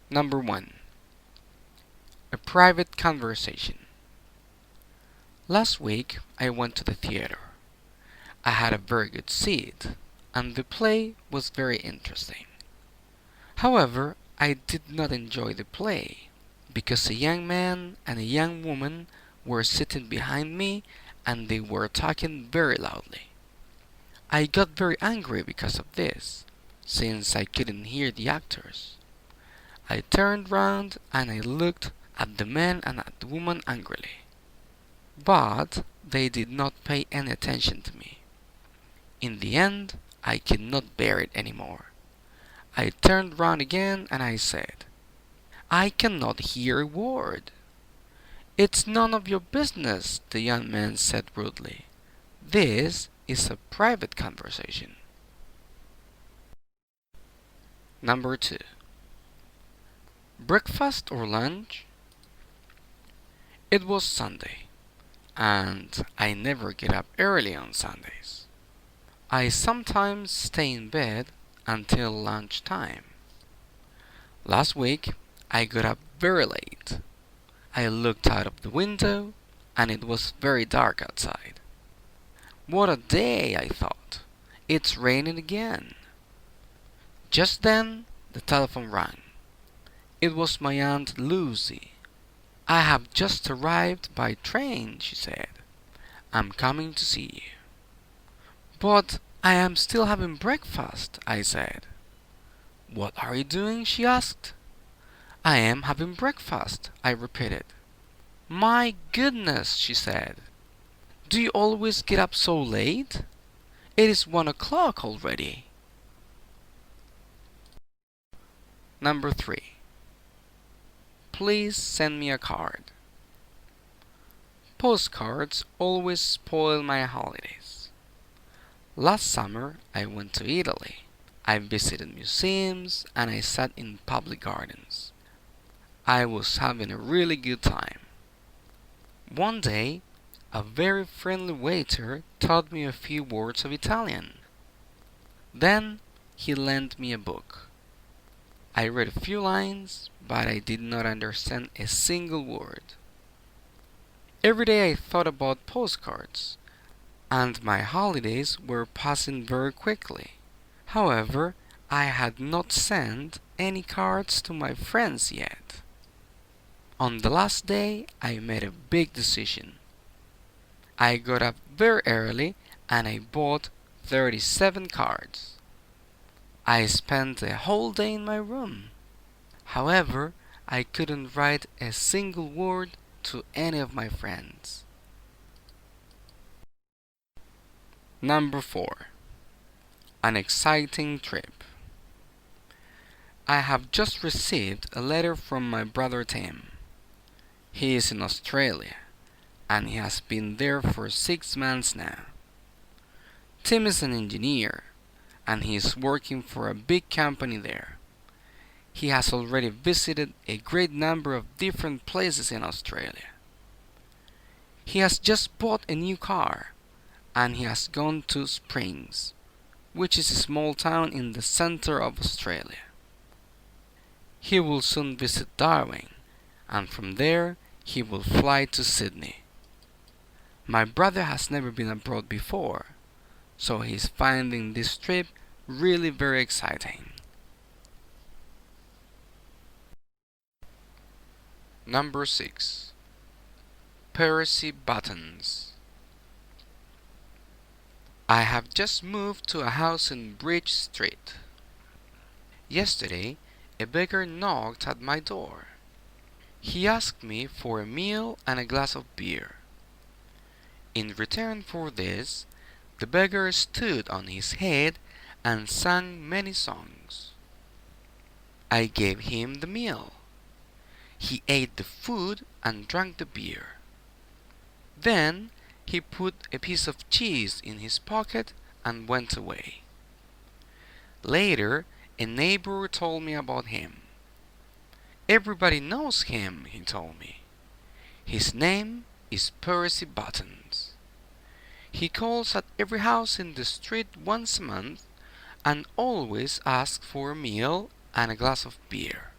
Number 1. A private conversation. Last week I went to the theater. I had a very good seat, and the play was very interesting. However, I did not enjoy the play because a young man and a young woman were sitting behind me and they were talking very loudly. I got very angry because of this, since I couldn't hear the actors. I turned round and I looked at the man and at the woman angrily. But they did not pay any attention to me. In the end, I could not bear it anymore. I turned round again and I said, "I cannot hear a word." "It's none of your business," the young man said rudely. "This is a private conversation." Number 2. Breakfast or lunch? It was Sunday, and I never get up early on Sundays. I sometimes stay in bed until lunchtime. Last week, I got up very late. I looked out of the window, and it was very dark outside. What a day, I thought. It's raining again. Just then, the telephone rang. It was my Aunt Lucy. "I have just arrived by train," she said. "I'm coming to see you." "But I am still having breakfast," I said. "What are you doing?" she asked. "I am having breakfast," I repeated. "My goodness," she said. "Do you always get up so late? It is 1 o'clock already." Number 3. Please send me a card. Postcards always spoil my holidays. Last summer I went to Italy. I visited museums and I sat in public gardens. I was having a really good time. One day, a very friendly waiter taught me a few words of Italian. Then he lent me a book. I read a few lines, but I did not understand a single word. Every day I thought about postcards, and my holidays were passing very quickly. However, I had not sent any cards to my friends yet. On the last day, I made a big decision. I got up very early and I bought 37 cards. I spent the whole day in my room. However, I couldn't write a single word to any of my friends. Number 4. An exciting trip. I have just received a letter from my brother Tim. He is in Australia, and he has been there for 6 months now. Tim is an engineer, and he is working for a big company there. He has already visited a great number of different places in Australia. He has just bought a new car, and he has gone to Springs, which is a small town in the center of Australia. He will soon visit Darwin, and from there he will fly to Sydney. My brother has never been abroad before, so he is finding this trip really very exciting. Number 6. Percy buttons. I have just moved to a house in Bridge Street. Yesterday, a beggar knocked at my door. He asked me for a meal and a glass of beer. In return for this, the beggar stood on his head and sang many songs. I gave him the meal. He ate the food and drank the beer. Then he put a piece of cheese in his pocket and went away. Later, a neighbor told me about him. "Everybody knows him," he told me. "His name is Percy Buttons. He calls at every house in the street once a month and always asks for a meal and a glass of beer."